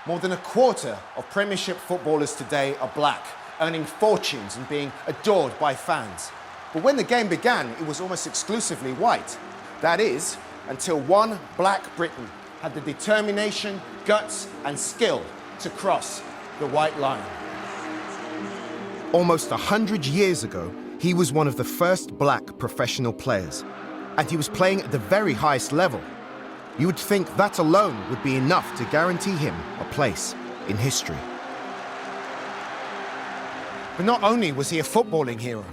More than a quarter of Premiership footballers today are black, earning fortunes and being adored by fans. But when the game began, it was almost exclusively white. That is, until one black Briton had the determination, guts and skill to cross the white line. Almost 100 years ago, he was one of the first black professional players, and he was playing at the very highest level. You would think that alone would be enough to guarantee him a place in history. But not only was he a footballing hero,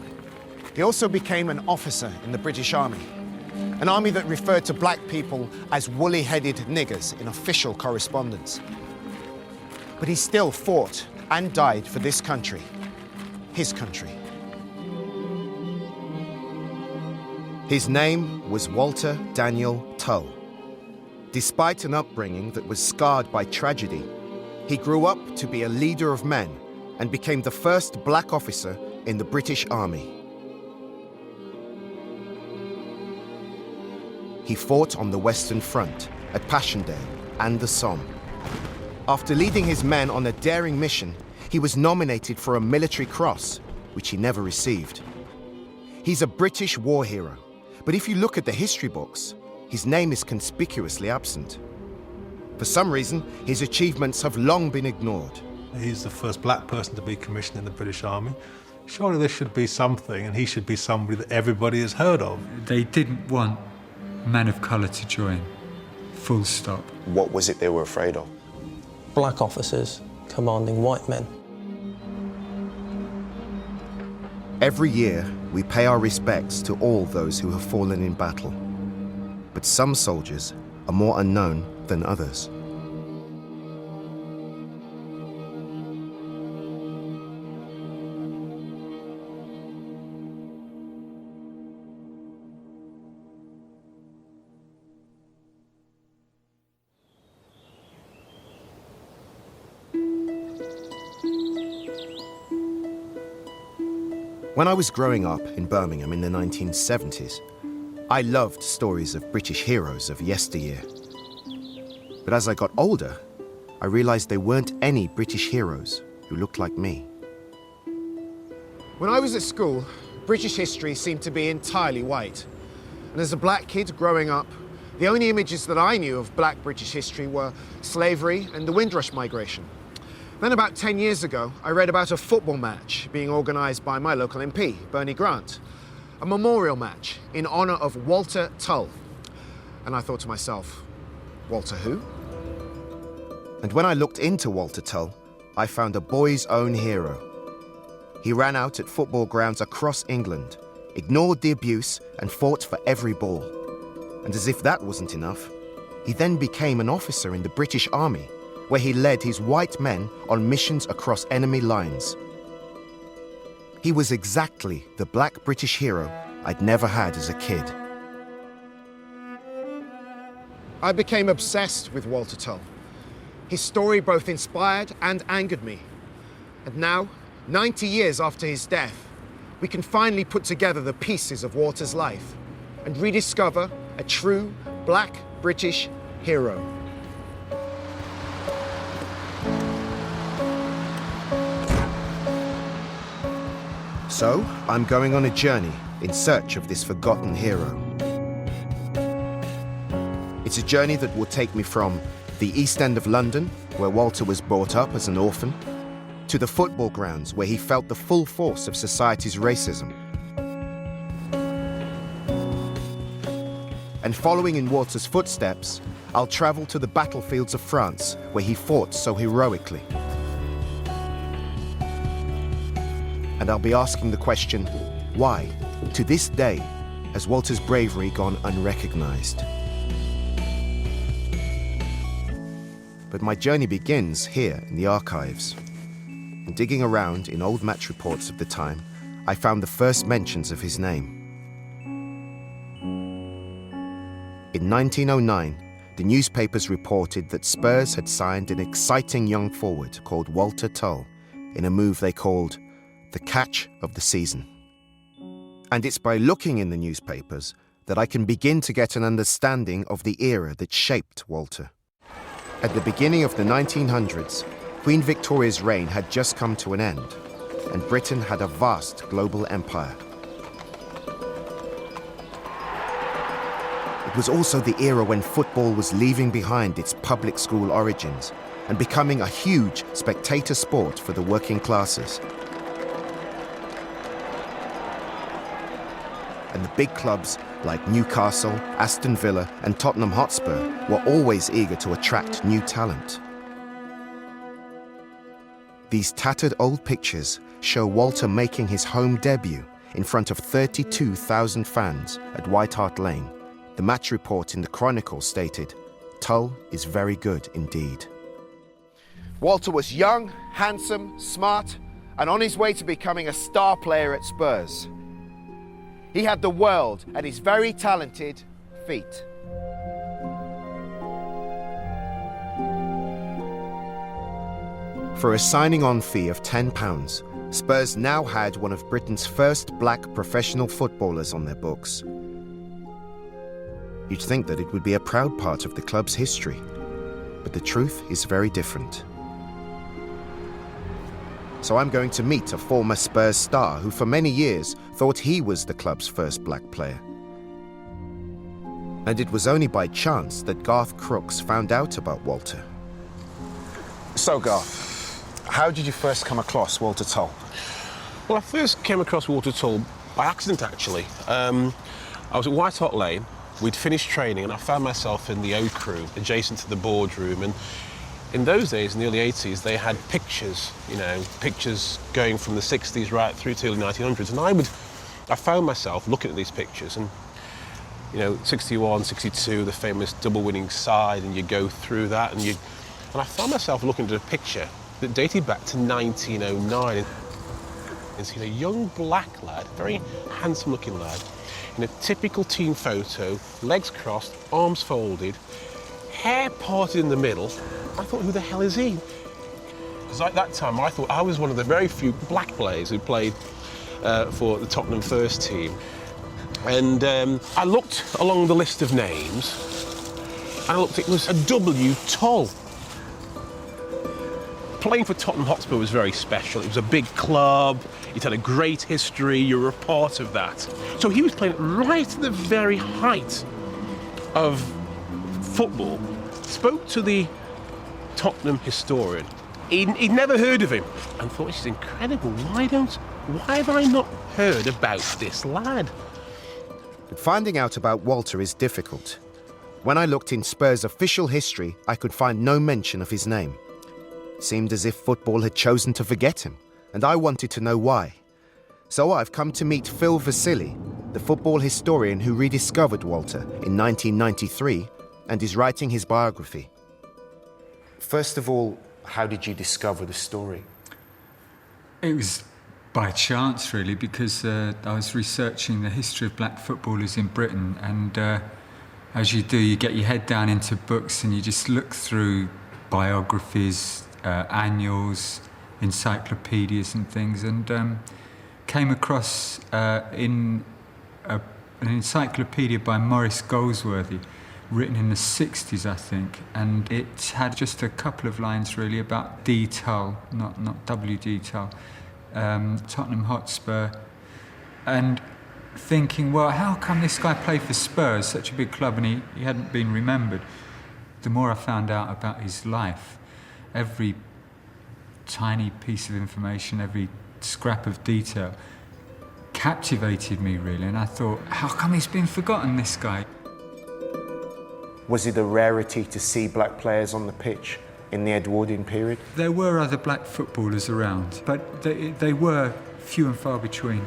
he also became an officer in the British Army, an army that referred to black people as woolly-headed niggers in official correspondence. But he still fought and died for this country, his country. His name was Walter Daniel Tull. Despite an upbringing that was scarred by tragedy, he grew up to be a leader of men and became the first black officer in the British Army. He fought on the Western Front, at Passchendaele and the Somme. After leading his men on a daring mission, he was nominated for a military cross, which he never received. He's a British war hero, but if you look at the history books, his name is conspicuously absent. For some reason, his achievements have long been ignored. He's the first black person to be commissioned in the British Army. Surely there should be something, and he should be somebody that everybody has heard of. They didn't want men of colour to join, full stop. What was it they were afraid of? Black officers commanding white men. Every year, we pay our respects to all those who have fallen in battle. But some soldiers are more unknown than others. When I was growing up in Birmingham in the 1970s, I loved stories of British heroes of yesteryear. But as I got older, I realized there weren't any British heroes who looked like me. When I was at school, British history seemed to be entirely white. And as a black kid growing up, the only images that I knew of black British history were slavery and the Windrush migration. Then about 10 years ago, I read about a football match being organised by my local MP, Bernie Grant. A memorial match in honour of Walter Tull. And I thought to myself, Walter who? And when I looked into Walter Tull, I found a boy's own hero. He ran out at football grounds across England, ignored the abuse and fought for every ball. And as if that wasn't enough, he then became an officer in the British Army, where he led his white men on missions across enemy lines. He was exactly the black British hero I'd never had as a kid. I became obsessed with Walter Tull. His story both inspired and angered me. And now, 90 years after his death, we can finally put together the pieces of Walter's life and rediscover a true black British hero. So, I'm going on a journey in search of this forgotten hero. It's a journey that will take me from the East End of London, where Walter was brought up as an orphan, to the football grounds where he felt the full force of society's racism. And following in Walter's footsteps, I'll travel to the battlefields of France, where he fought so heroically. And I'll be asking the question, why, to this day, has Walter's bravery gone unrecognized? But my journey begins here in the archives. And digging around in old match reports of the time, I found the first mentions of his name. In 1909, the newspapers reported that Spurs had signed an exciting young forward called Walter Tull in a move they called the catch of the season. And it's by looking in the newspapers that I can begin to get an understanding of the era that shaped Walter. At the beginning of the 1900s, Queen Victoria's reign had just come to an end, and Britain had a vast global empire. It was also the era when football was leaving behind its public school origins and becoming a huge spectator sport for the working classes. And the big clubs like Newcastle, Aston Villa, and Tottenham Hotspur were always eager to attract new talent. These tattered old pictures show Walter making his home debut in front of 32,000 fans at White Hart Lane. The match report in the Chronicle stated, "Tull is very good indeed." Walter was young, handsome, smart, and on his way to becoming a star player at Spurs. He had the world at his very talented feet. For a signing-on fee of £10, Spurs now had one of Britain's first black professional footballers on their books. You'd think that it would be a proud part of the club's history, but the truth is very different. So I'm going to meet a former Spurs star who for many years thought he was the club's first black player. And it was only by chance that Garth Crooks found out about Walter. So Garth, how did you first come across Walter Tull? Well, I first came across Walter Tull by accident, actually. I was at White Hart Lane. We'd finished training and I found myself in the oak room, adjacent to the boardroom. And in those days, in the early 80s, they had pictures, pictures going from the 60s right through to the early 1900s. And I found myself looking at these pictures and, 61, 62, the famous double winning side, and you go through that and I found myself looking at a picture that dated back to 1909. It's a young black lad, very handsome looking lad, in a typical team photo, legs crossed, arms folded, hair parted in the middle. I thought, who the hell is he? Because at that time, I thought I was one of the very few black players who played for the Tottenham first team. And I looked along the list of names, and I looked, it was a W. Tull. Playing for Tottenham Hotspur was very special. It was a big club, it had a great history, you were a part of that. So he was playing right at the very height of football. Spoke to the Tottenham historian. He'd never heard of him and thought, this is incredible. Why have I not heard about this lad? But finding out about Walter is difficult. When I looked in Spurs' official history, I could find no mention of his name. It seemed as if football had chosen to forget him, and I wanted to know why. So I've come to meet Phil Vasili, the football historian who rediscovered Walter in 1993 and is writing his biography. First of all, how did you discover the story? It was by chance, really, because I was researching the history of black footballers in Britain, and as you do, you get your head down into books and you just look through biographies, annuals, encyclopedias and things, and came across in an encyclopedia by Maurice Goldsworthy, written in the 60s, I think, and it had just a couple of lines really about D. Tull, not W.D. Tull, Tottenham Hotspur, and thinking, well, how come this guy played for Spurs, such a big club, and he hadn't been remembered? The more I found out about his life, every tiny piece of information, every scrap of detail captivated me, really, and I thought, how come he's been forgotten, this guy? Was it a rarity to see black players on the pitch in the Edwardian period? There were other black footballers around, but they were few and far between.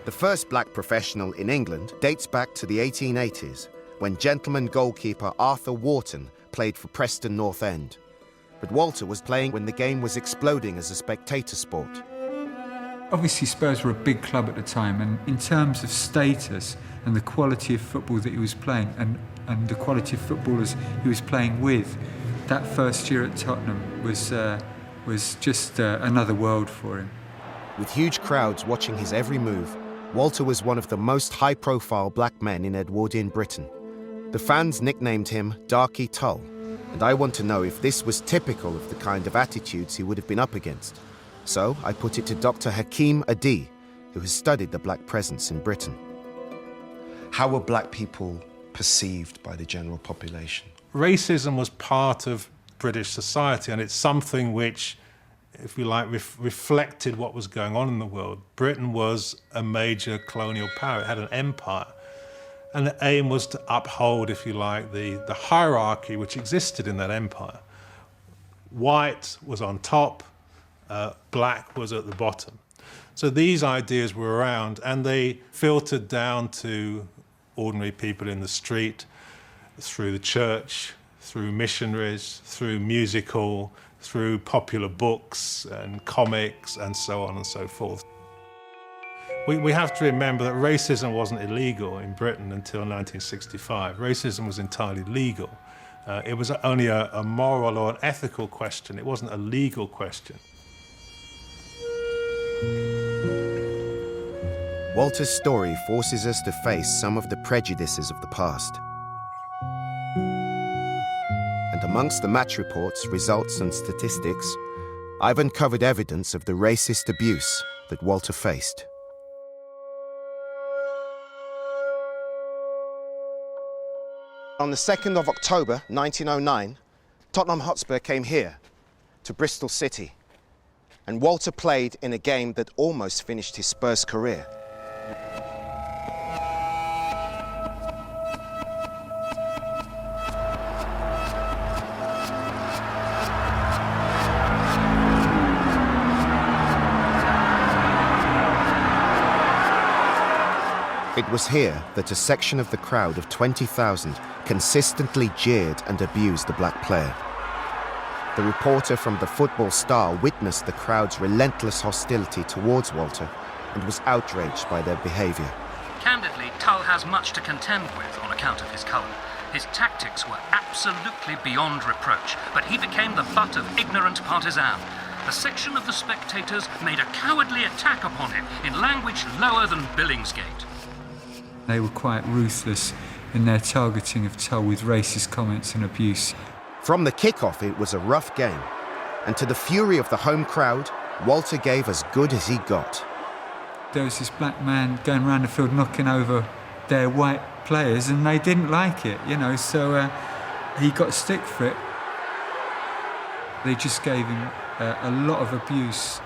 The first black professional in England dates back to the 1880s, when gentleman goalkeeper Arthur Wharton played for Preston North End. But Walter was playing when the game was exploding as a spectator sport. Obviously, Spurs were a big club at the time, and in terms of status and the quality of football that he was playing, and the quality of footballers he was playing with, that first year at Tottenham was just another world for him. With huge crowds watching his every move, Walter was one of the most high-profile black men in Edwardian Britain. The fans nicknamed him Darky Tull, And I want to know if this was typical of the kind of attitudes he would have been up against. So I put it to Dr. Hakeem Adi, who has studied the black presence in Britain. How were black people perceived by the general population? Racism was part of British society, and it's something which, if you like, reflected what was going on in the world. Britain was a major colonial power. It had an empire. And the aim was to uphold, if you like, the hierarchy which existed in that empire. White was on top, black was at the bottom. So these ideas were around, and they filtered down to ordinary people in the street, through the church, through missionaries, through musical, through popular books and comics, and so on and so forth. We have to remember that racism wasn't illegal in Britain until 1965. Racism was entirely legal. It was only a moral or an ethical question. It wasn't a legal question. Walter's story forces us to face some of the prejudices of the past. And amongst the match reports, results and statistics, I've uncovered evidence of the racist abuse that Walter faced. On the 2nd of October 1909, Tottenham Hotspur came here, to Bristol City, and Walter played in a game that almost finished his Spurs career. It was here that a section of the crowd of 20,000 consistently jeered and abused the black player. The reporter from the Football Star witnessed the crowd's relentless hostility towards Walter and was outraged by their behaviour. Candidly, Tull has much to contend with on account of his colour. His tactics were absolutely beyond reproach, but he became the butt of ignorant partisans. A section of the spectators made a cowardly attack upon him in language lower than Billingsgate. They were quite ruthless in their targeting of Tull with racist comments and abuse. From the kick-off, it was a rough game, and to the fury of the home crowd, Walter gave as good as he got. There was this black man going around the field knocking over their white players, and they didn't like it, so he got stick for it. They just gave him a lot of abuse.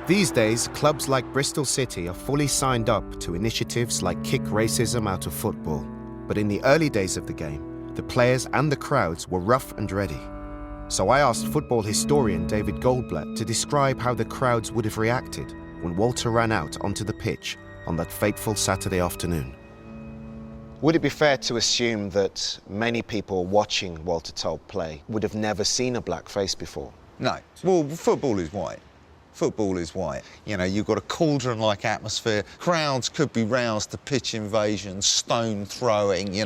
These days, clubs like Bristol City are fully signed up to initiatives like Kick Racism Out of Football. But in the early days of the game, the players and the crowds were rough and ready. So I asked football historian David Goldblatt to describe how the crowds would have reacted when Walter ran out onto the pitch on that fateful Saturday afternoon. Would it be fair to assume that many people watching Walter Tull play would have never seen a black face before? No. Well, football is white. Football is white. You've got a cauldron-like atmosphere. Crowds could be roused to pitch invasions, stone throwing,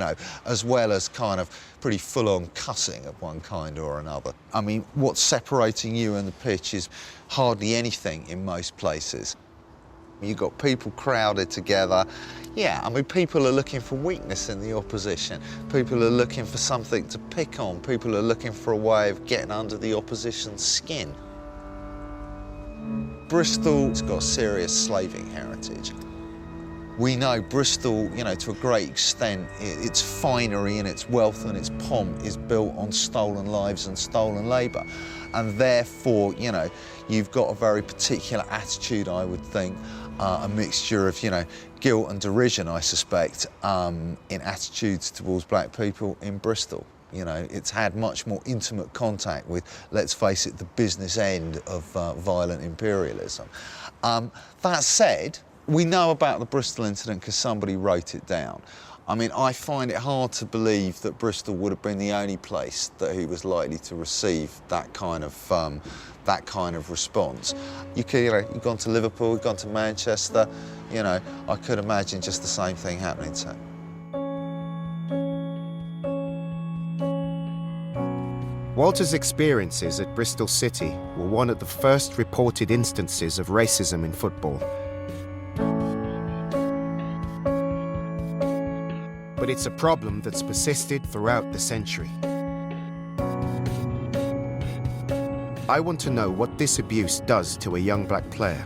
as well as kind of pretty full-on cussing of one kind or another. I mean, what's separating you and the pitch is hardly anything in most places. You've got people crowded together. Yeah, I mean, people are looking for weakness in the opposition. People are looking for something to pick on. People are looking for a way of getting under the opposition's skin. Bristol's got a serious slaving heritage. We know Bristol, to a great extent, its finery and its wealth and its pomp is built on stolen lives and stolen labour. And therefore, you've got a very particular attitude, I would think, a mixture of, guilt and derision, I suspect, in attitudes towards black people in Bristol. It's had much more intimate contact with, let's face it, the business end of violent imperialism. That said, we know about the Bristol incident because somebody wrote it down. I mean, I find it hard to believe that Bristol would have been the only place that he was likely to receive that kind of response. You've gone to Liverpool, you've gone to Manchester, I could imagine just the same thing happening to him. Walter's experiences at Bristol City were one of the first reported instances of racism in football. But it's a problem that's persisted throughout the century. I want to know what this abuse does to a young black player.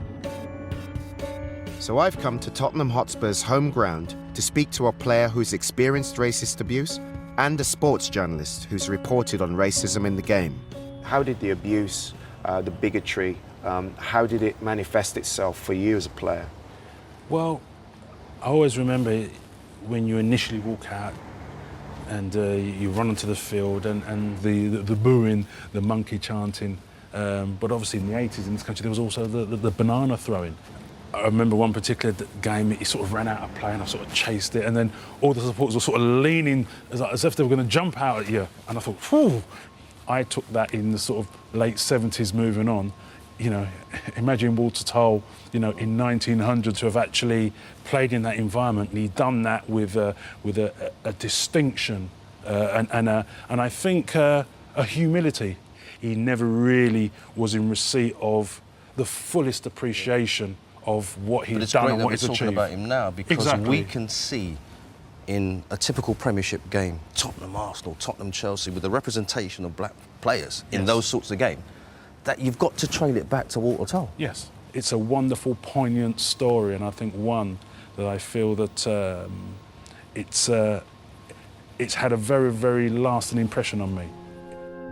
So I've come to Tottenham Hotspur's home ground to speak to a player who's experienced racist abuse and a sports journalist who's reported on racism in the game. How did the abuse, the bigotry, how did it manifest itself for you as a player? Well, I always remember when you initially walk out and you run onto the field and the booing, the monkey chanting. But obviously in the 80s in this country, there was also the banana throwing. I remember one particular game, he sort of ran out of play and I sort of chased it, and then all the supporters were sort of leaning as if they were going to jump out at you. And I thought, whew, I took that in the sort of late 70s moving on. You know, imagine Walter Tull, you know, in 1900 to have actually played in that environment, and he'd done that with a distinction and I think a humility. He never really was in receipt of the fullest appreciation of what he'd done and what he's achieved. But it's great that we're talking about him now, because Exactly. we can see in a typical Premiership game, Tottenham Arsenal, Tottenham Chelsea, with the representation of black players in Yes. those sorts of games, that you've got to trail it back to Walter Tull. Yes, it's a wonderful, poignant story, and I think one that I feel that it's had a very, very lasting impression on me.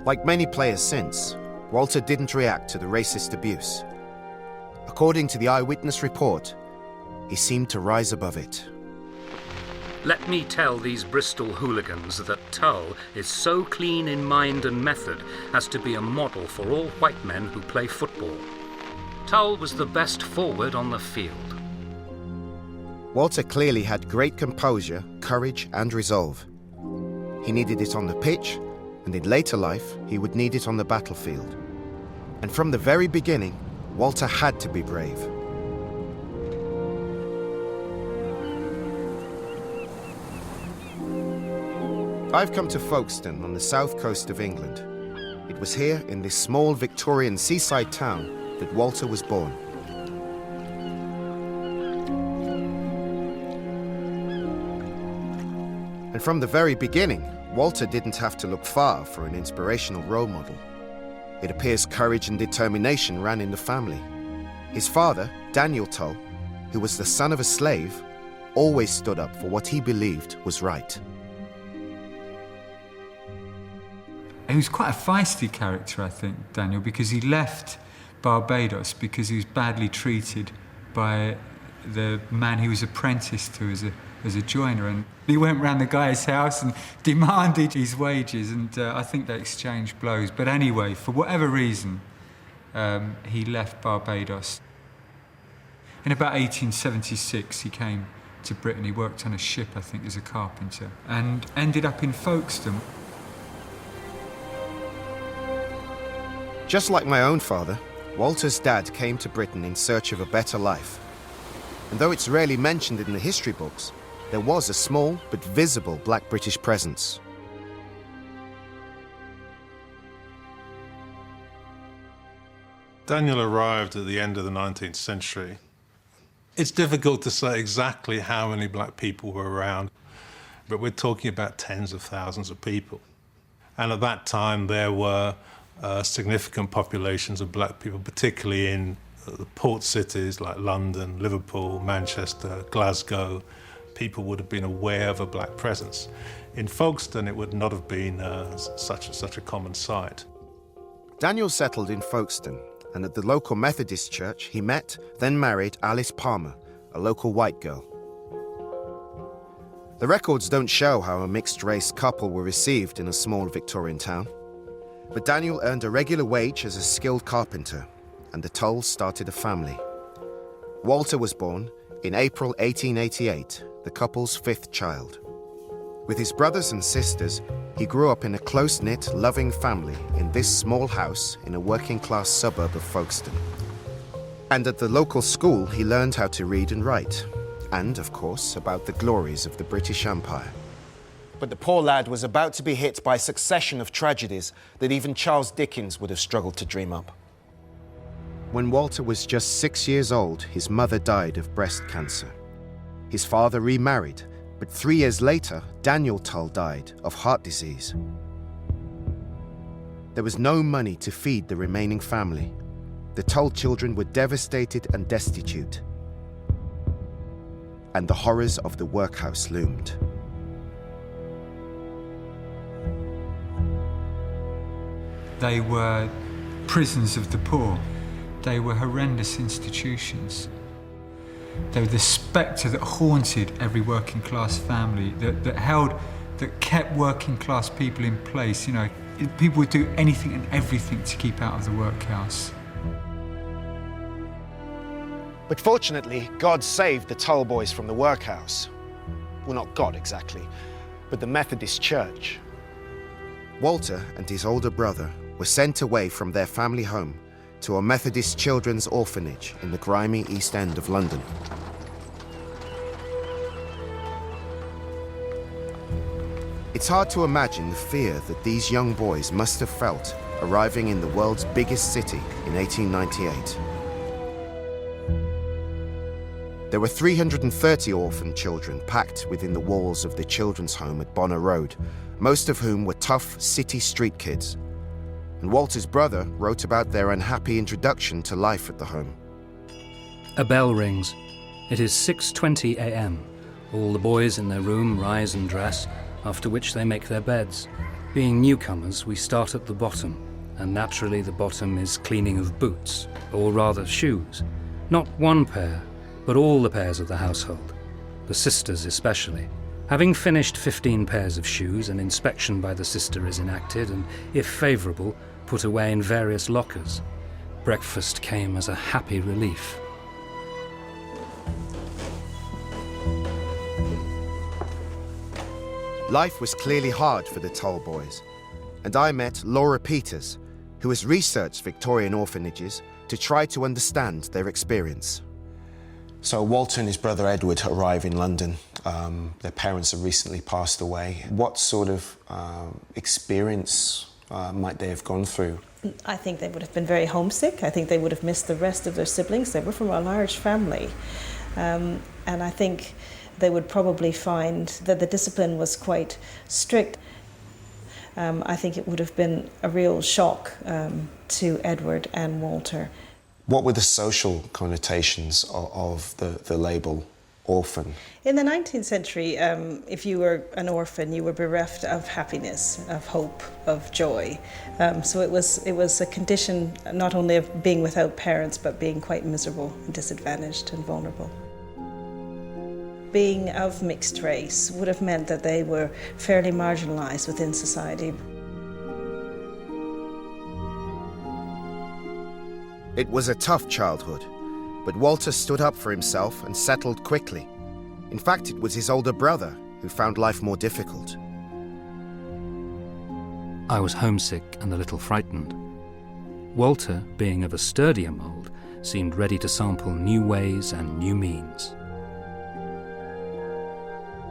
Like many players since, Walter didn't react to the racist abuse. According to the eyewitness report, he seemed to rise above it. Let me tell these Bristol hooligans that Tull is so clean in mind and method as to be a model for all white men who play football. Tull was the best forward on the field. Walter clearly had great composure, courage, and resolve. He needed it on the pitch, and in later life, he would need it on the battlefield. And from the very beginning, Walter had to be brave. I've come to Folkestone on the south coast of England. It was here, in this small Victorian seaside town, that Walter was born. And from the very beginning, Walter didn't have to look far for an inspirational role model. It appears courage and determination ran in the family. His father, Daniel Tull, who was the son of a slave, always stood up for what he believed was right. He was quite a feisty character, I think, Daniel, because he left Barbados because he was badly treated by the man he was apprenticed to as a joiner, and he went round the guy's house and demanded his wages, and I think they exchanged blows. But anyway, for whatever reason, he left Barbados. In about 1876, he came to Britain. He worked on a ship, I think, as a carpenter, and ended up in Folkestone. Just like my own father, Walter's dad came to Britain in search of a better life. And though it's rarely mentioned in the history books, there was a small but visible black British presence. Daniel arrived at the end of the 19th century. It's difficult to say exactly how many black people were around, but we're talking about tens of thousands of people. And at that time, there were significant populations of black people, particularly in the port cities like London, Liverpool, Manchester, Glasgow. People would have been aware of a black presence. In Folkestone, it would not have been such a common sight. Daniel settled in Folkestone, and at the local Methodist church, he met, then married Alice Palmer, a local white girl. The records don't show how a mixed-race couple were received in a small Victorian town, but Daniel earned a regular wage as a skilled carpenter, and the Tulls started a family. Walter was born in April 1888, the couple's fifth child. With his brothers and sisters, he grew up in a close-knit, loving family in this small house in a working-class suburb of Folkestone. And at the local school, he learned how to read and write, and, of course, about the glories of the British Empire. But the poor lad was about to be hit by a succession of tragedies that even Charles Dickens would have struggled to dream up. When Walter was just 6 years old, his mother died of breast cancer. His father remarried, but 3 years later, Daniel Tull died of heart disease. There was no money to feed the remaining family. The Tull children were devastated and destitute. And the horrors of the workhouse loomed. They were prisons of the poor. They were horrendous institutions. They were the spectre that haunted every working class family, that kept working class people in place. You know, people would do anything and everything to keep out of the workhouse. But fortunately, God saved the Tull boys from the workhouse. Well, not God exactly, but the Methodist Church. Walter and his older brother were sent away from their family home to a Methodist children's orphanage in the grimy East End of London. It's hard to imagine the fear that these young boys must have felt arriving in the world's biggest city in 1898. There were 330 orphan children packed within the walls of the children's home at Bonner Road, most of whom were tough city street kids. And Walter's brother wrote about their unhappy introduction to life at the home. A bell rings. It is 6:20 a.m. All the boys in their room rise and dress, after which they make their beds. Being newcomers, we start at the bottom, and naturally the bottom is cleaning of boots, or rather shoes. Not one pair, but all the pairs of the household, the sisters especially. Having finished 15 pairs of shoes, an inspection by the sister is enacted and, if favourable, put away in various lockers. Breakfast came as a happy relief. Life was clearly hard for the Tull boys, and I met Laura Peters, who has researched Victorian orphanages to try to understand their experience. So Walter and his brother Edward arrive in London. Their parents have recently passed away. What sort of experience might they have gone through? I think they would have been very homesick. I think they would have missed the rest of their siblings. They were from a large family. And I think they would probably find that the discipline was quite strict. I think it would have been a real shock to Edward and Walter. What were the social connotations of the label orphan? In the 19th century, if you were an orphan, you were bereft of happiness, of hope, of joy. So it was a condition not only of being without parents, but being quite miserable, and disadvantaged and vulnerable. Being of mixed race would have meant that they were fairly marginalised within society. It was a tough childhood, but Walter stood up for himself and settled quickly. In fact, it was his older brother who found life more difficult. I was homesick and a little frightened. Walter, being of a sturdier mould, seemed ready to sample new ways and new means.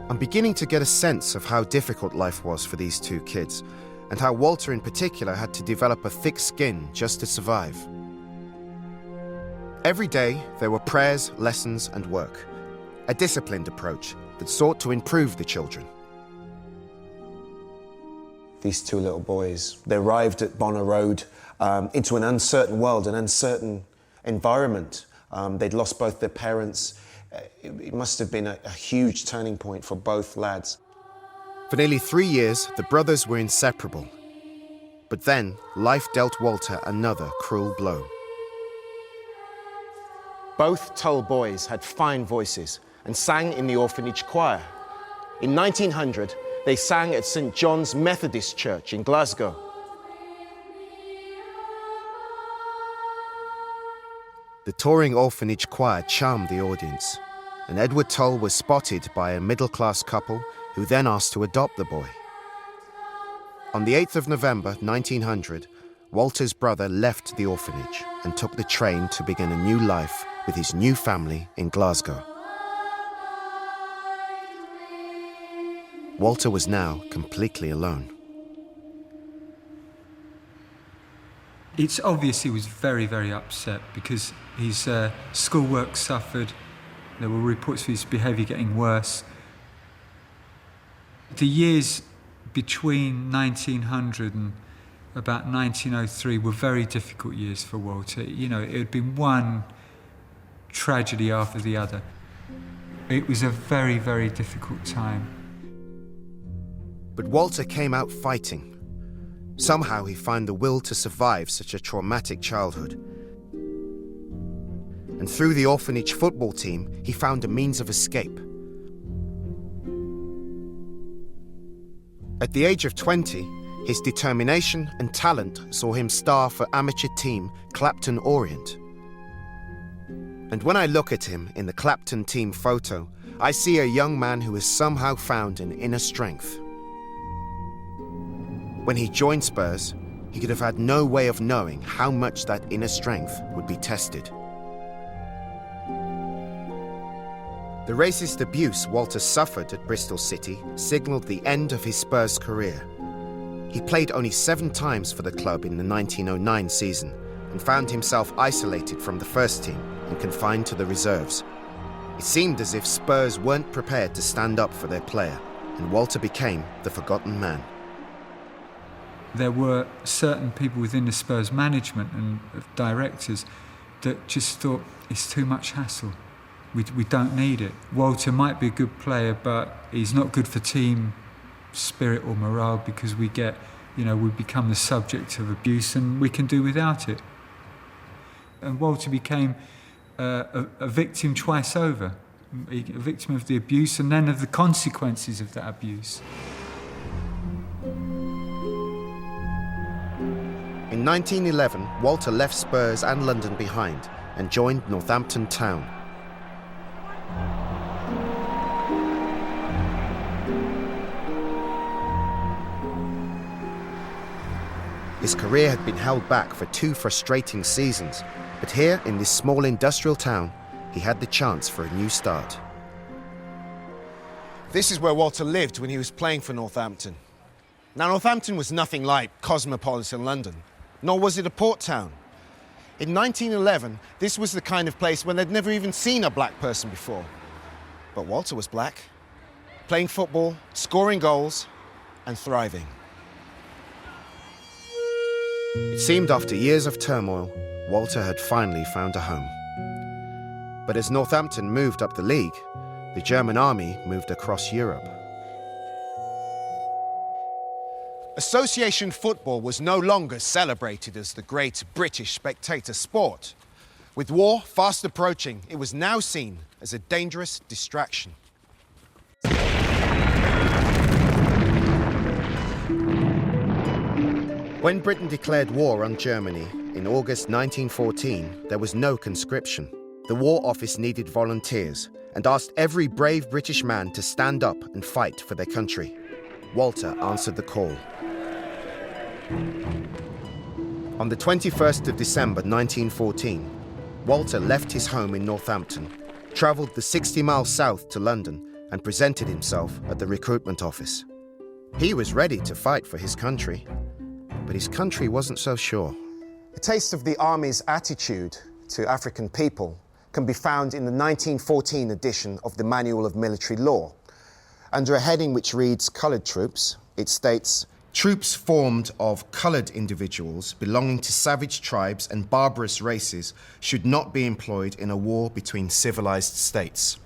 I'm beginning to get a sense of how difficult life was for these two kids, and how Walter in particular had to develop a thick skin just to survive. Every day, there were prayers, lessons, and work. A disciplined approach that sought to improve the children. These two little boys, they arrived at Bonner Road into an uncertain world, an uncertain environment. They'd lost both their parents. It must have been a huge turning point for both lads. For nearly 3 years, the brothers were inseparable. But then, life dealt Walter another cruel blow. Both Tull boys had fine voices and sang in the orphanage choir. In 1900, they sang at St. John's Methodist Church in Glasgow. The touring orphanage choir charmed the audience, and Edward Tull was spotted by a middle-class couple who then asked to adopt the boy. On the 8th of November 1900, Walter's brother left the orphanage and took the train to begin a new life with his new family in Glasgow. Walter was now completely alone. It's obvious he was very, very upset because his schoolwork suffered. There were reports of his behaviour getting worse. The years between 1900 and about 1903 were very difficult years for Walter. You know, it had been one tragedy after the other. It was a very, very difficult time. But Walter came out fighting. Somehow he found the will to survive such a traumatic childhood. And through the orphanage football team, he found a means of escape. At the age of 20, his determination and talent saw him star for amateur team Clapton Orient. And when I look at him in the Clapton team photo, I see a young man who has somehow found an inner strength. When he joined Spurs, he could have had no way of knowing how much that inner strength would be tested. The racist abuse Walter suffered at Bristol City signalled the end of his Spurs career. He played only 7 times for the club in the 1909 season and found himself isolated from the first team and confined to the reserves. It seemed as if Spurs weren't prepared to stand up for their player, and Walter became the forgotten man. There were certain people within the Spurs management and directors that just thought it's too much hassle. We don't need it. Walter might be a good player, but he's not good for team spirit or morale because we become the subject of abuse and we can do without it. And Walter became a victim twice over, a victim of the abuse and then of the consequences of that abuse. In 1911, Walter left Spurs and London behind and joined Northampton Town. His career had been held back for 2 frustrating seasons, but here in this small industrial town, he had the chance for a new start. This is where Walter lived when he was playing for Northampton. Now, Northampton was nothing like cosmopolitan London, nor was it a port town. In 1911, this was the kind of place where they'd never even seen a black person before. But Walter was black, playing football, scoring goals, and thriving. It seemed after years of turmoil, Walter had finally found a home. But as Northampton moved up the league, the German army moved across Europe. Association football was no longer celebrated as the great British spectator sport. With war fast approaching, it was now seen as a dangerous distraction. When Britain declared war on Germany in August 1914, there was no conscription. The War Office needed volunteers and asked every brave British man to stand up and fight for their country. Walter answered the call. On the 21st of December 1914, Walter left his home in Northampton, travelled the 60 miles south to London and presented himself at the recruitment office. He was ready to fight for his country, but his country wasn't so sure. A taste of the Army's attitude to African people can be found in the 1914 edition of the Manual of Military Law. Under a heading which reads Coloured Troops, it states, "Troops formed of coloured individuals belonging to savage tribes and barbarous races should not be employed in a war between civilised states."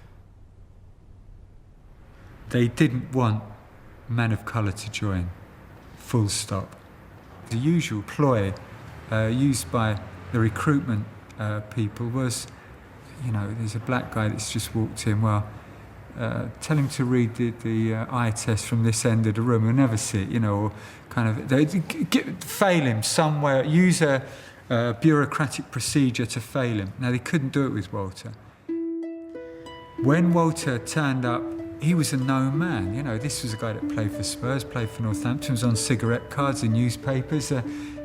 They didn't want men of colour to join, full stop. The usual ploy used by the recruitment people was, there's a black guy that's just walked in, tell him to read the eye test from this end of the room, he'll never see it, or fail him somewhere, use a bureaucratic procedure to fail him. Now, they couldn't do it with Walter. When Walter turned up, he was a known man. This was a guy that played for Spurs, played for Northampton, was on cigarette cards in newspapers.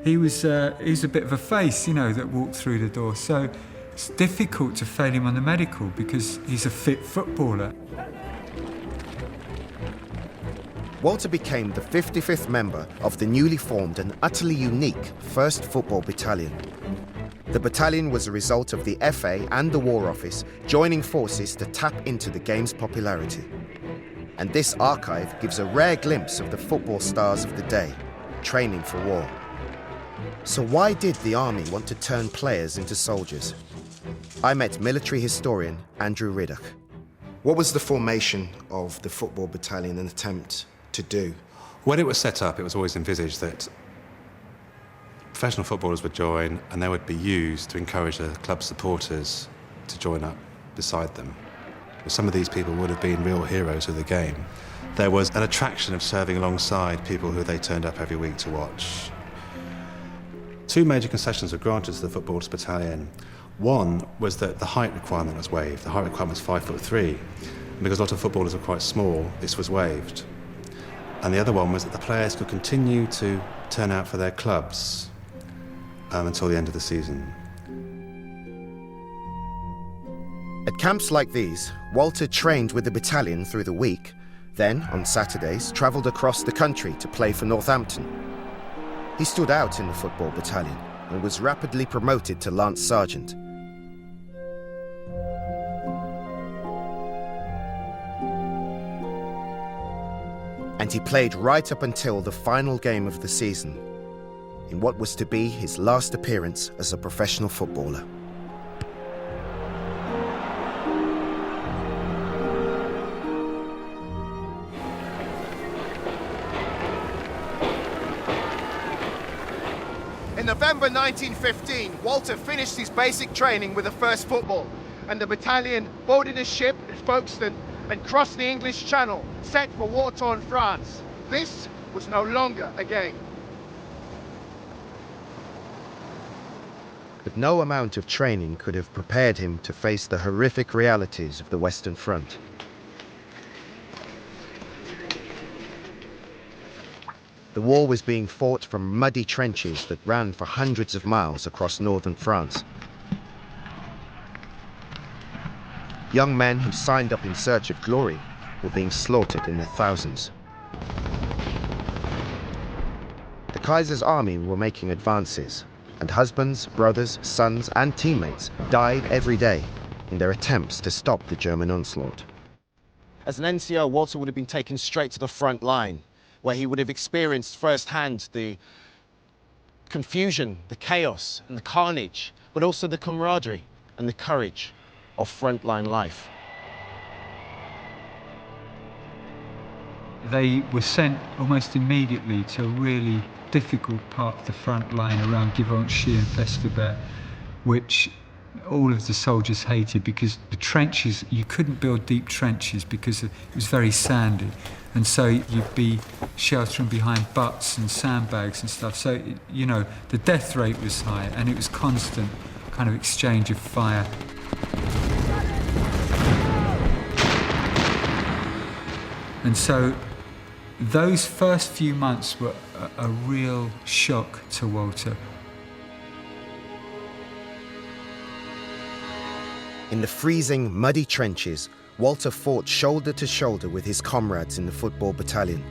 He was a bit of a face, that walked through the door. So it's difficult to fail him on the medical because he's a fit footballer. Walter became the 55th member of the newly formed and utterly unique 1st Football Battalion. The battalion was a result of the FA and the War Office joining forces to tap into the game's popularity. And this archive gives a rare glimpse of the football stars of the day, training for war. So why did the army want to turn players into soldiers? I met military historian Andrew Riddoch. What was the formation of the football battalion an attempt to do? When it was set up, it was always envisaged that professional footballers would join and they would be used to encourage the club supporters to join up beside them. Some of these people would have been real heroes of the game. There was an attraction of serving alongside people who they turned up every week to watch. Two major concessions were granted to the footballers battalion. One was that the height requirement was waived. The height requirement was 5'3", and because a lot of footballers were quite small, this was waived. And the other one was that the players could continue to turn out for their clubs until the end of the season. At camps like these, Walter trained with the battalion through the week, then, on Saturdays, travelled across the country to play for Northampton. He stood out in the football battalion and was rapidly promoted to Lance Sergeant. And he played right up until the final game of the season, in what was to be his last appearance as a professional footballer. In November 1915, Walter finished his basic training with the first football, and the battalion boarded a ship at Folkestone and crossed the English Channel, set for war-torn France. This was no longer a game. But no amount of training could have prepared him to face the horrific realities of the Western Front. The war was being fought from muddy trenches that ran for hundreds of miles across northern France. Young men who signed up in search of glory were being slaughtered in their thousands. The Kaiser's army were making advances, and husbands, brothers, sons, and teammates died every day in their attempts to stop the German onslaught. As an NCO, Walter would have been taken straight to the front line, where he would have experienced firsthand the confusion, the chaos, and the carnage, but also the camaraderie and the courage of frontline life. They were sent almost immediately to a really difficult part of the front line around Givenchy and Festubert, which all of the soldiers hated because the trenches, you couldn't build deep trenches because it was very sandy. And so you'd be sheltering behind butts and sandbags and stuff. So, you know, the death rate was high and it was constant kind of exchange of fire. And so those first few months were a real shock to Walter. In the freezing, muddy trenches, Walter fought shoulder to shoulder with his comrades in the football battalion.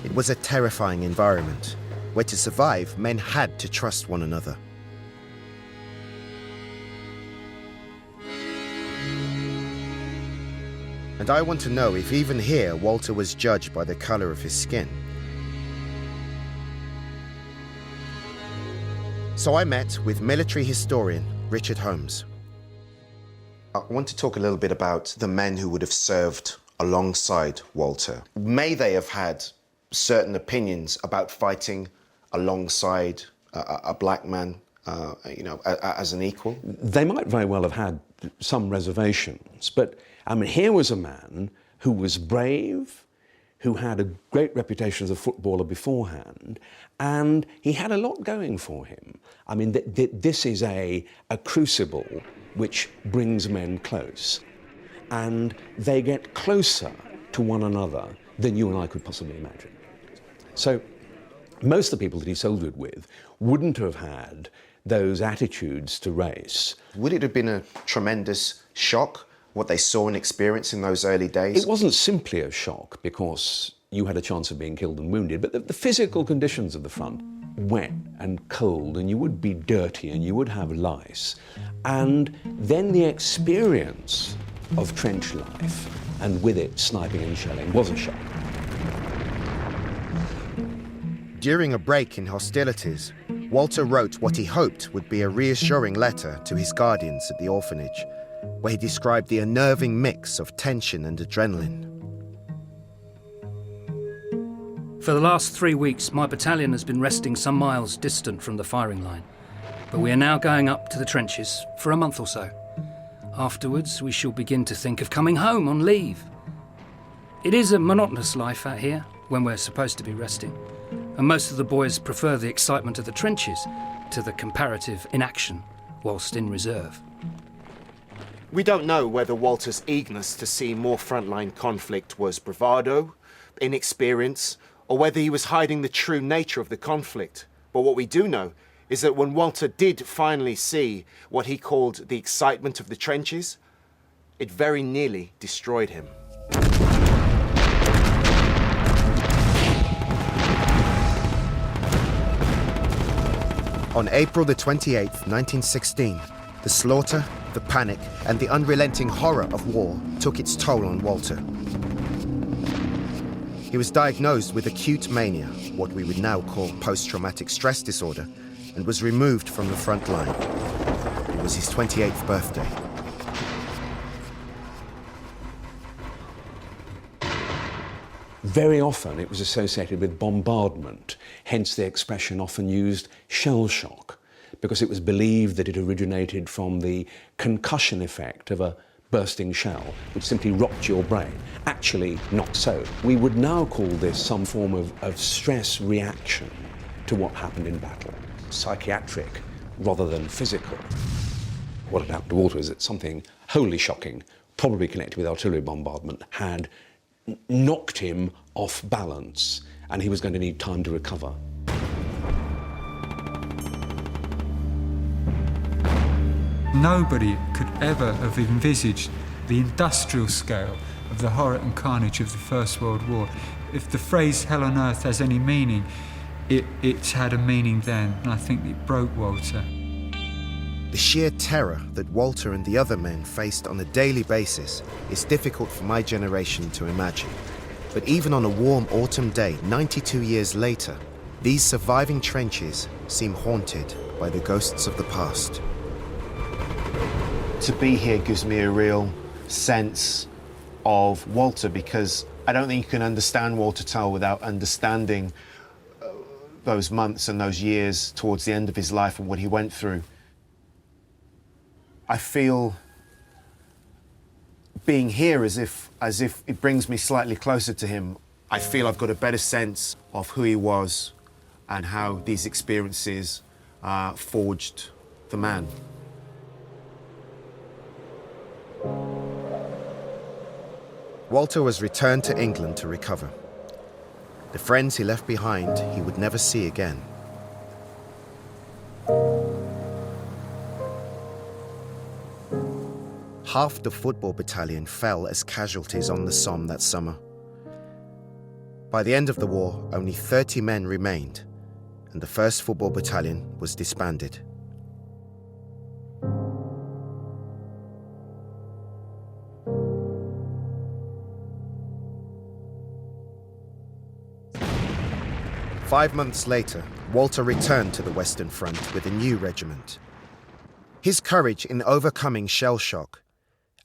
It was a terrifying environment, where to survive, men had to trust one another. And I want to know if even here Walter was judged by the colour of his skin. So I met with military historian Richard Holmes. I want to talk a little bit about the men who would have served alongside Walter. May they have had certain opinions about fighting alongside a black man, as an equal? They might very well have had some reservations, but I mean, here was a man who was brave, who had a great reputation as a footballer beforehand, and he had a lot going for him. I mean, this is a crucible which brings men close, and they get closer to one another than you and I could possibly imagine. So most of the people that he soldiered with wouldn't have had those attitudes to race. Would it have been a tremendous shock, what they saw and experienced in those early days? It wasn't simply a shock because you had a chance of being killed and wounded, but the physical conditions of the front, wet and cold, and you would be dirty and you would have lice. And then the experience of trench life, and with it sniping and shelling, was a shock. During a break in hostilities, Walter wrote what he hoped would be a reassuring letter to his guardians at the orphanage, where he described the unnerving mix of tension and adrenaline. For the last 3 weeks, my battalion has been resting some miles distant from the firing line. But we are now going up to the trenches for a month or so. Afterwards, we shall begin to think of coming home on leave. It is a monotonous life out here when we're supposed to be resting. And most of the boys prefer the excitement of the trenches to the comparative inaction whilst in reserve. We don't know whether Walter's eagerness to see more frontline conflict was bravado, inexperience, or whether he was hiding the true nature of the conflict. But what we do know is that when Walter did finally see what he called the excitement of the trenches, it very nearly destroyed him. On April the 28th, 1916, the slaughter, the panic, and the unrelenting horror of war took its toll on Walter. He was diagnosed with acute mania, what we would now call post-traumatic stress disorder, and was removed from the front line. It was his 28th birthday. Very often it was associated with bombardment, hence the expression often used shell shock, because it was believed that it originated from the concussion effect of a bursting shell, which simply rocked your brain. Actually, not so. We would now call this some form of stress reaction to what happened in battle, psychiatric rather than physical. What had happened to Walter is that something wholly shocking, probably connected with artillery bombardment, had knocked him off balance, and he was going to need time to recover. Nobody could ever have envisaged the industrial scale of the horror and carnage of the First World War. If the phrase hell on earth has any meaning, it's had a meaning then, and I think it broke Walter. The sheer terror that Walter and the other men faced on a daily basis is difficult for my generation to imagine. But even on a warm autumn day, 92 years later, these surviving trenches seem haunted by the ghosts of the past. To be here gives me a real sense of Walter, because I don't think you can understand Walter Tull without understanding those months and those years towards the end of his life and what he went through. I feel being here as if it brings me slightly closer to him. I feel I've got a better sense of who he was and how these experiences forged the man. Walter was returned to England to recover. The friends he left behind he would never see again. Half the football battalion fell as casualties on the Somme that summer. By the end of the war, only 30 men remained, and the 1st Football Battalion was disbanded. Five months later, Walter returned to the Western Front with a new regiment. His courage in overcoming shell shock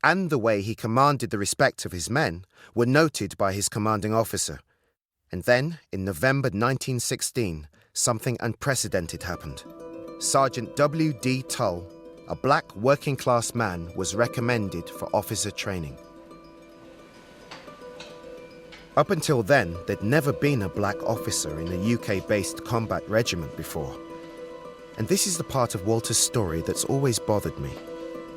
and the way he commanded the respect of his men were noted by his commanding officer. And then, in November 1916, something unprecedented happened. Sergeant W.D. Tull, a black working-class man, was recommended for officer training. Up until then, there'd never been a black officer in a UK-based combat regiment before. And this is the part of Walter's story that's always bothered me.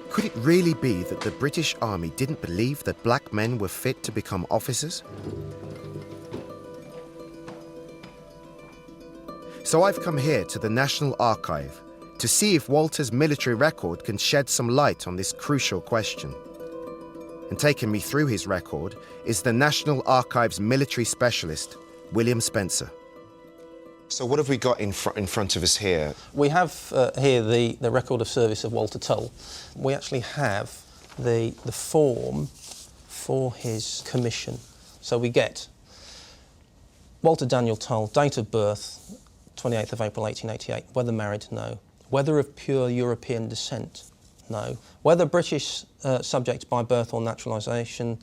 Could it really be that the British Army didn't believe that black men were fit to become officers? So I've come here to the National Archive to see if Walter's military record can shed some light on this crucial question. And taking me through his record is the National Archives military specialist, William Spencer. So what have we got in front of us here? We have here the record of service of Walter Tull. We actually have the form for his commission. So we get Walter Daniel Tull, date of birth, 28th of April 1888. Whether married, no. Whether of pure European descent, no. Whether British subject by birth or naturalisation,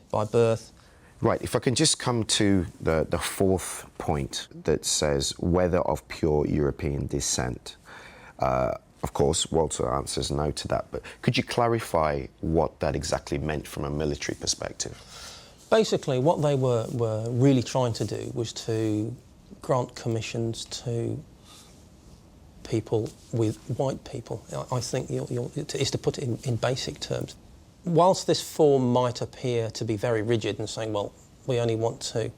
by birth. Right, if I can just come to the fourth point that says whether of pure European descent. Of course, Walter answers no to that, but could you clarify what that exactly meant from a military perspective? Basically, what they were really trying to do was to grant commissions to people with white people. I think is to put it in basic terms. Whilst this form might appear to be very rigid and saying, well, we only want to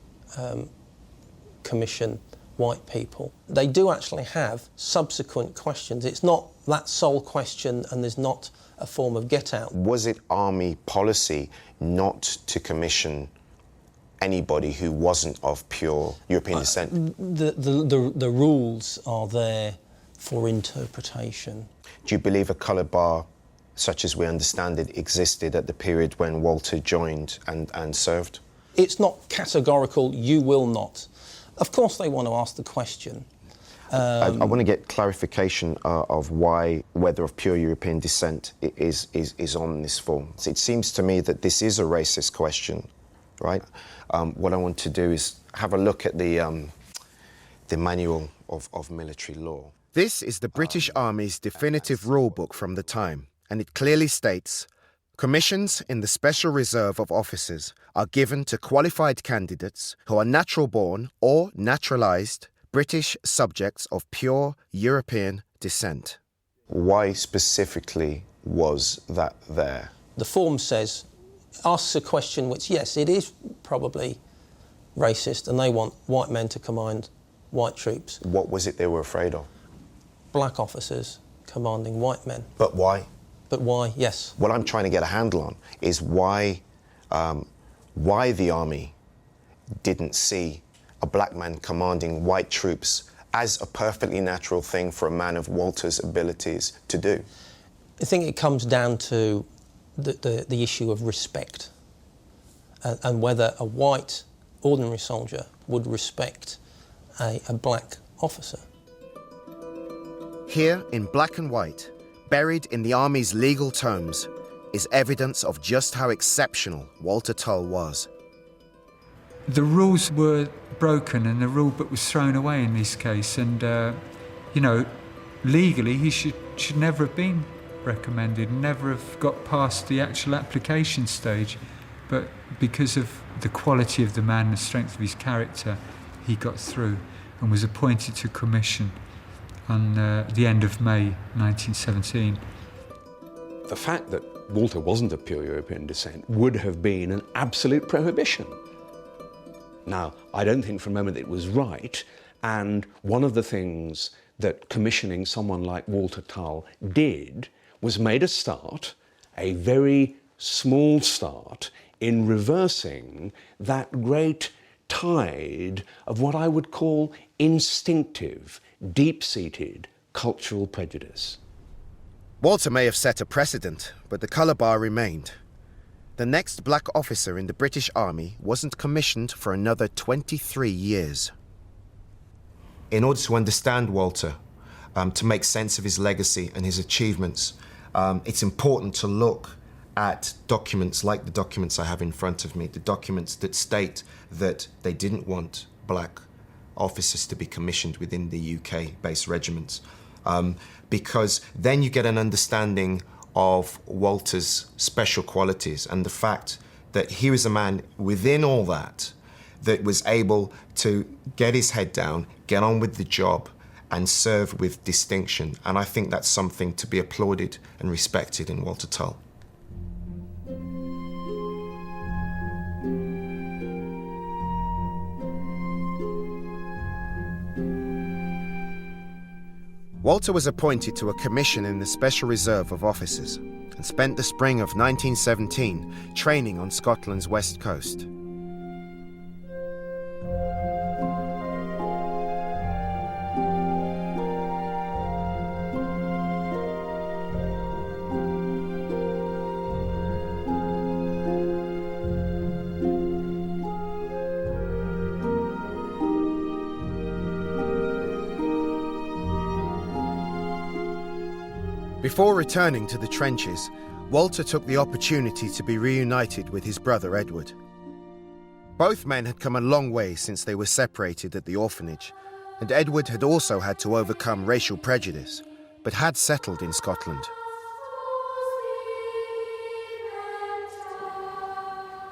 commission white people, they do actually have subsequent questions. It's not that sole question and there's not a form of get-out. Was it army policy not to commission anybody who wasn't of pure European descent? The rules are there for interpretation. Do you believe a colour bar, such as we understand it, existed at the period when Walter joined and served? It's not categorical, you will not. Of course they want to ask the question. I want to get clarification of why whether of pure European descent is on this form. It seems to me that this is a racist question, right? What I want to do is have a look at the manual of military law. This is the British Army's definitive rule book from the time, and it clearly states, commissions in the Special Reserve of Officers are given to qualified candidates who are natural-born or naturalised British subjects of pure European descent. Why specifically was that there? The form asks a question which, yes, it is probably racist, and they want white men to command white troops. What was it they were afraid of? Black officers commanding white men. But why? But why, yes. What I'm trying to get a handle on is why the army didn't see a black man commanding white troops as a perfectly natural thing for a man of Walter's abilities to do. I think it comes down to the issue of respect and whether a white ordinary soldier would respect a black officer. Here, in black and white, buried in the Army's legal tomes, is evidence of just how exceptional Walter Tull was. The rules were broken and the rule book was thrown away in this case, and, legally he should never have been recommended, never have got past the actual application stage, but because of the quality of the man, the strength of his character, he got through and was appointed to commission on the end of May 1917. The fact that Walter wasn't of pure European descent would have been an absolute prohibition. Now, I don't think for a moment it was right, and one of the things that commissioning someone like Walter Tull did was made a start, a very small start, in reversing that great tide of what I would call instinctive, deep-seated cultural prejudice. Walter may have set a precedent, but the colour bar remained. The next black officer in the British Army wasn't commissioned for another 23 years. In order to understand Walter, to make sense of his legacy and his achievements, it's important to look at documents like the documents I have in front of me, the documents that state that they didn't want black officers to be commissioned within the UK-based regiments, because then you get an understanding of Walter's special qualities and the fact that he was a man within all that was able to get his head down, get on with the job, and serve with distinction. And I think that's something to be applauded and respected in Walter Tull. Walter was appointed to a commission in the Special Reserve of Officers and spent the spring of 1917 training on Scotland's west coast. Before returning to the trenches, Walter took the opportunity to be reunited with his brother Edward. Both men had come a long way since they were separated at the orphanage, and Edward had also had to overcome racial prejudice, but had settled in Scotland.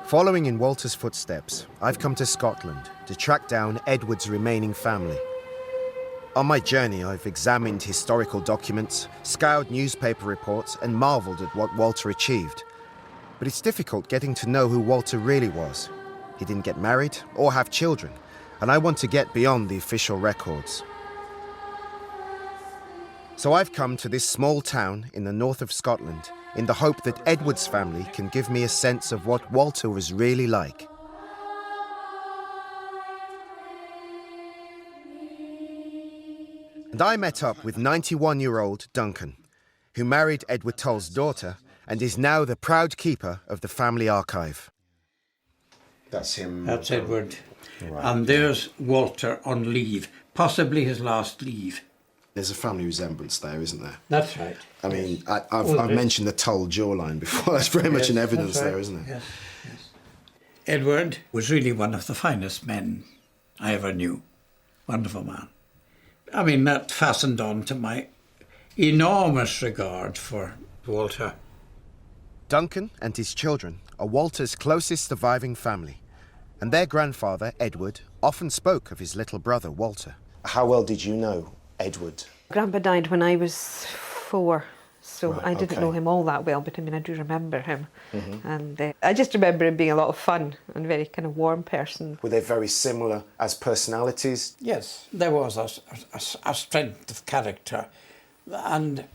Following in Walter's footsteps, I've come to Scotland to track down Edward's remaining family. On my journey, I've examined historical documents, scoured newspaper reports, and marvelled at what Walter achieved. But it's difficult getting to know who Walter really was. He didn't get married or have children, and I want to get beyond the official records. So I've come to this small town in the north of Scotland in the hope that Edward's family can give me a sense of what Walter was really like. And I met up with 91-year-old Duncan, who married Edward Tull's daughter and is now the proud keeper of the family archive. That's him. That's Edward. Right. And there's Walter on leave, possibly his last leave. There's a family resemblance there, isn't there? That's right. I mean, I've mentioned the Tull jawline before. That's very much an evidence right. there, isn't it? Yes, yes. Edward was really one of the finest men I ever knew. Wonderful man. I mean, that fastened on to my enormous regard for Walter. Duncan and his children are Walter's closest surviving family, and their grandfather, Edward, often spoke of his little brother, Walter. How well did you know Edward? Grandpa died when I was 4, so Right, I didn't okay. know him all that well, but I mean, I do remember him. Mhm. And I just remember him being a lot of fun and very kind of warm person. Were they very similar as personalities? Yes, there was a strength of character and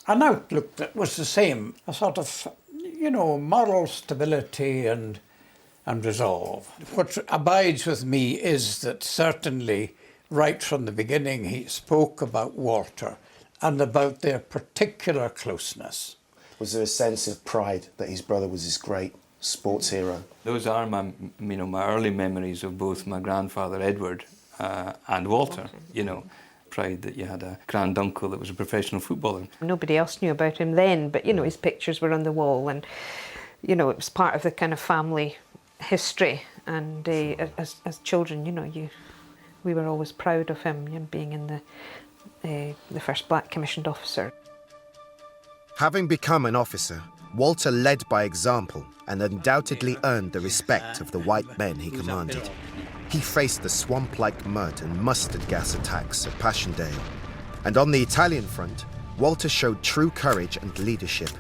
an outlook that was the same, a sort of, moral stability and resolve. What abides with me is that certainly right from the beginning he spoke about Walter and about their particular closeness. Was there a sense of pride that his brother was this great sports hero? Those are my early memories of both my grandfather Edward and Walter. Pride that you had a granduncle that was a professional footballer. Nobody else knew about him then, but his pictures were on the wall, and it was part of the kind of family history. And as children, we were always proud of him, being in the first black commissioned officer. Having become an officer, Walter led by example and undoubtedly earned the respect of the white men he commanded. He faced the swamp-like mud and mustard gas attacks of Passchendaele. And on the Italian front, Walter showed true courage and leadership.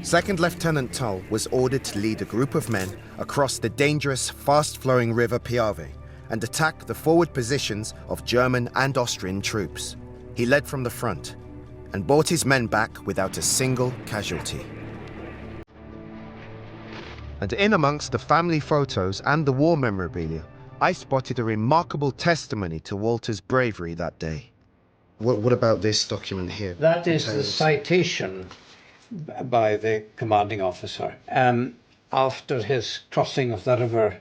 Second Lieutenant Tull was ordered to lead a group of men across the dangerous, fast-flowing river Piave and attack the forward positions of German and Austrian troops. He led from the front and brought his men back without a single casualty. And in amongst the family photos and the war memorabilia, I spotted a remarkable testimony to Walter's bravery that day. What about this document here? That is the citation by the commanding officer after his crossing of the river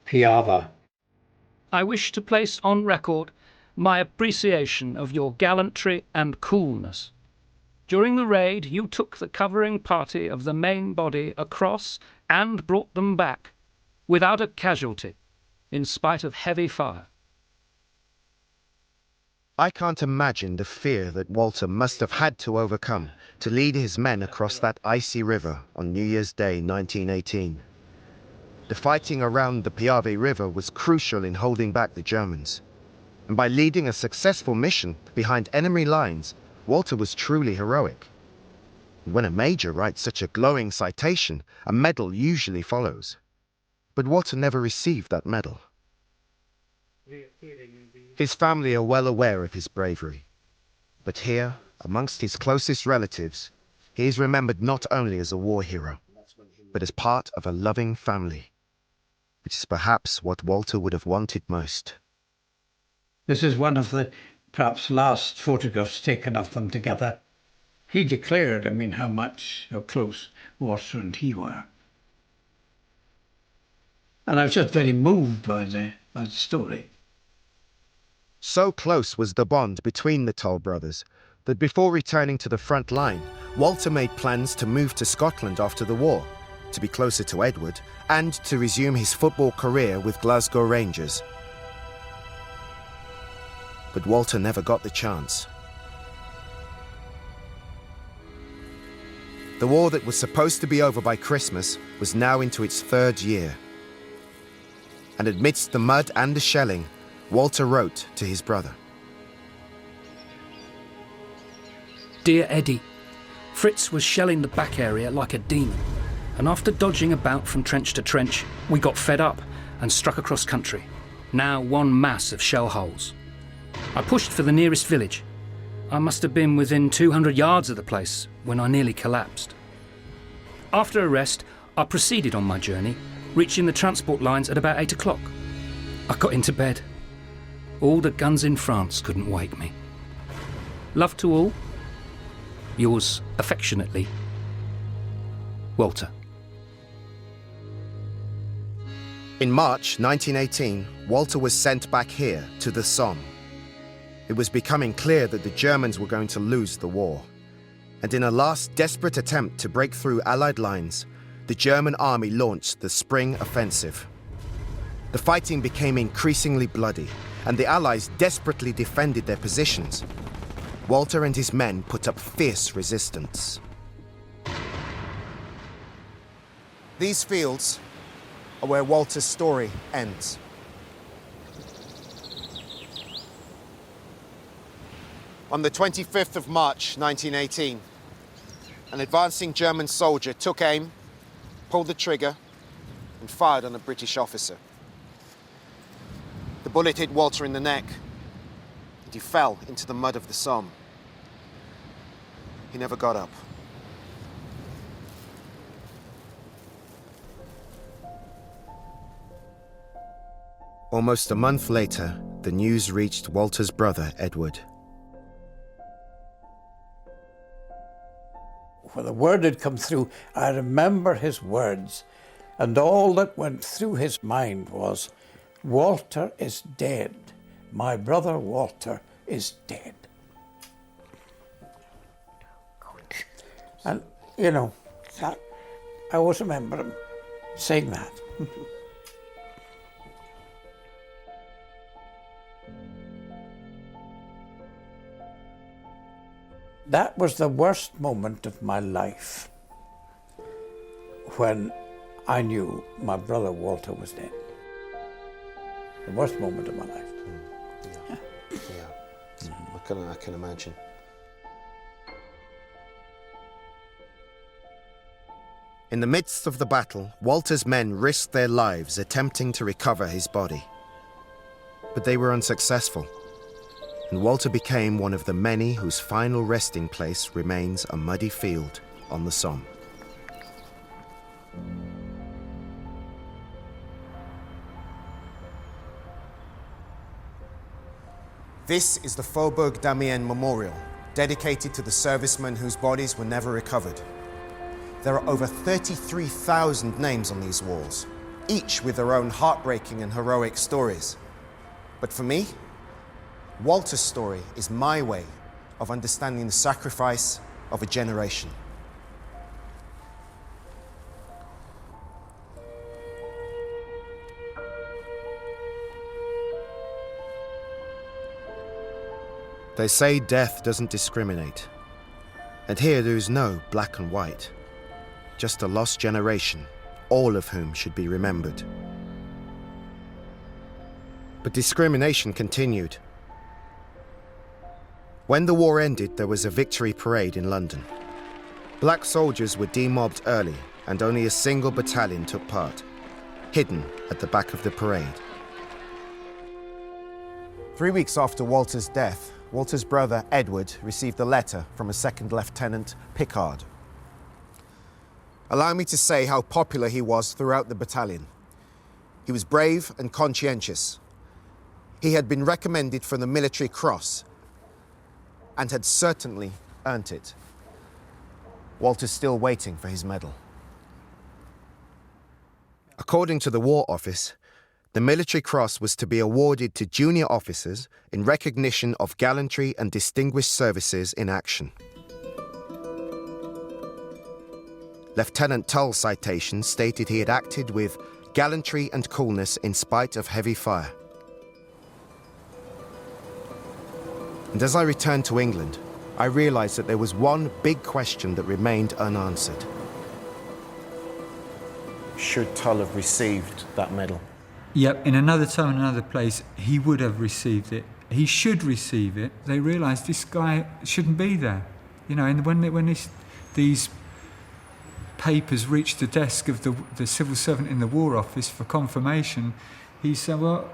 Piave. I wish to place on record my appreciation of your gallantry and coolness. During the raid, you took the covering party of the main body across and brought them back, without a casualty, in spite of heavy fire. I can't imagine the fear that Walter must have had to overcome to lead his men across that icy river on New Year's Day 1918. The fighting around the Piave River was crucial in holding back the Germans. And by leading a successful mission behind enemy lines, Walter was truly heroic. When a major writes such a glowing citation, a medal usually follows. But Walter never received that medal. His family are well aware of his bravery. But here, amongst his closest relatives, he is remembered not only as a war hero, but as part of a loving family, which is perhaps what Walter would have wanted most. This is one of the perhaps last photographs taken of them together. He declared, how close Walter and he were. And I was just very moved by the story. So close was the bond between the Tull brothers that before returning to the front line, Walter made plans to move to Scotland after the war, to be closer to Edward, and to resume his football career with Glasgow Rangers. But Walter never got the chance. The war that was supposed to be over by Christmas was now into its third year. And amidst the mud and the shelling, Walter wrote to his brother. Dear Eddie, Fritz was shelling the back area like a demon, and after dodging about from trench to trench, we got fed up and struck across country, now one mass of shell holes. I pushed for the nearest village. I must have been within 200 yards of the place when I nearly collapsed. After a rest, I proceeded on my journey, reaching the transport lines at about 8 o'clock. I got into bed. All the guns in France couldn't wake me. Love to all. Yours affectionately, Walter. In March 1918, Walter was sent back here to the Somme. It was becoming clear that the Germans were going to lose the war. And in a last desperate attempt to break through Allied lines, the German army launched the Spring Offensive. The fighting became increasingly bloody, and the Allies desperately defended their positions. Walter and his men put up fierce resistance. These fields are where Walter's story ends. On the 25th of March 1918, an advancing German soldier took aim, pulled the trigger, and fired on a British officer. The bullet hit Walter in the neck, and he fell into the mud of the Somme. He never got up. Almost a month later, the news reached Walter's brother, Edward. When the word had come through, I remember his words, and all that went through his mind was, Walter is dead. My brother Walter is dead. And, you know, that, I always remember him saying that. That was the worst moment of my life, when I knew my brother Walter was dead. The worst moment of my life. I can imagine. In the midst of the battle, Walter's men risked their lives attempting to recover his body. But they were unsuccessful, and Walter became one of the many whose final resting place remains a muddy field on the Somme. This is the Faubourg Damiens Memorial, dedicated to the servicemen whose bodies were never recovered. There are over 33,000 names on these walls, each with their own heartbreaking and heroic stories. But for me, Walter's story is my way of understanding the sacrifice of a generation. They say death doesn't discriminate. And here there is no black and white, just a lost generation, all of whom should be remembered. But discrimination continued. When the war ended, there was a victory parade in London. Black soldiers were demobbed early, and only a single battalion took part, hidden at the back of the parade. 3 weeks after Walter's death, Walter's brother, Edward, received a letter from a second lieutenant, Pickard. Allow me to say how popular he was throughout the battalion. He was brave and conscientious. He had been recommended for the Military Cross and had certainly earned it. Walter's still waiting for his medal. According to the War Office, The Military Cross was to be awarded to junior officers in recognition of gallantry and distinguished services in action. Lieutenant Tull's citation stated he had acted with gallantry and coolness in spite of heavy fire. And as I returned to England, I realized that there was one big question that remained unanswered. Should Tull have received that medal? Yep, in another time, in another place, he would have received it. He should receive it. They realised this guy shouldn't be there. You know, and when these papers reached the desk of the civil servant in the War Office for confirmation, he said, well,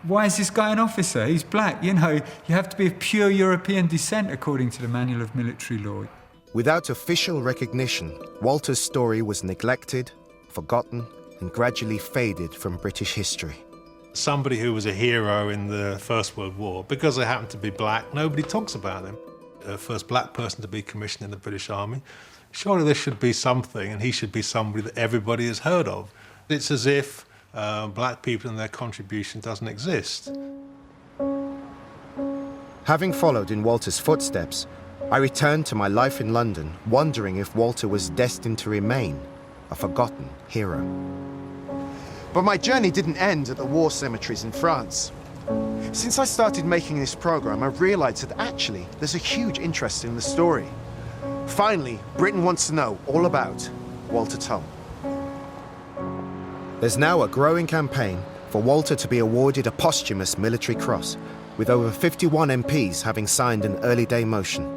why is this guy an officer? He's black. You know, you have to be of pure European descent according to the Manual of Military Law. Without official recognition, Walter's story was neglected, forgotten, and gradually faded from British history. Somebody who was a hero in the First World War, because they happened to be black, nobody talks about them. The first black person to be commissioned in the British Army. Surely there should be something, and he should be somebody that everybody has heard of. It's as if black people and their contribution doesn't exist. Having followed in Walter's footsteps, I returned to my life in London, wondering if Walter was destined to remain a forgotten hero. But my journey didn't end at the war cemeteries in France. Since I started making this program, I've realized that actually there's a huge interest in the story. Finally, Britain wants to know all about Walter Tull. There's now a growing campaign for Walter to be awarded a posthumous military cross, with over 51 MPs having signed an early day motion.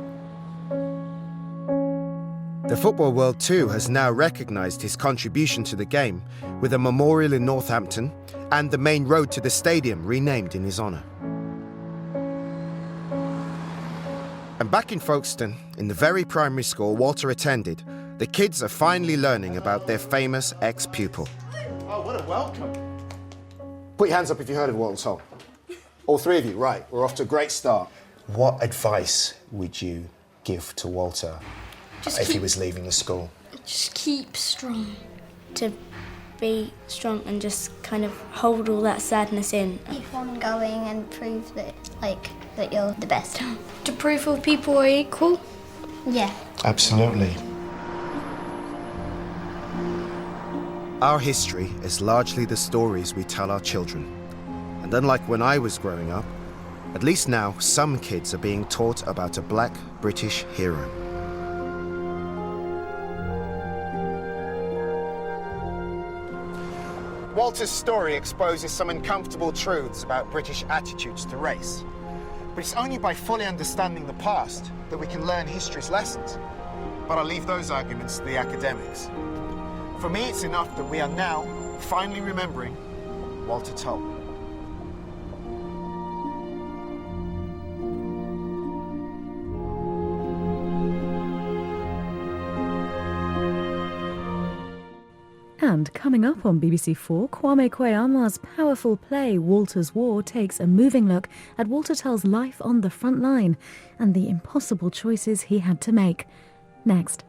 The football world too has now recognised his contribution to the game with a memorial in Northampton and the main road to the stadium renamed in his honour. And back in Folkestone, in the very primary school Walter attended, the kids are finally learning about their famous ex-pupil. Oh, what a welcome. Put your hands up if you heard of Walter Tull. All three of you, right. We're off to a great start. What advice would you give to Walter if he was leaving the school? Just keep strong. To be strong and just kind of hold all that sadness in. Keep on going and prove that, that you're the best. To prove all people are equal? Yeah. Absolutely. Our history is largely the stories we tell our children. And unlike when I was growing up, at least now some kids are being taught about a black British hero. Walter's story exposes some uncomfortable truths about British attitudes to race. But it's only by fully understanding the past that we can learn history's lessons. But I'll leave those arguments to the academics. For me, it's enough that we are now finally remembering Walter Tull. And coming up on BBC4, Kwame Kwei-Armah's powerful play Walter's War takes a moving look at Walter Tull's life on the front line and the impossible choices he had to make. Next.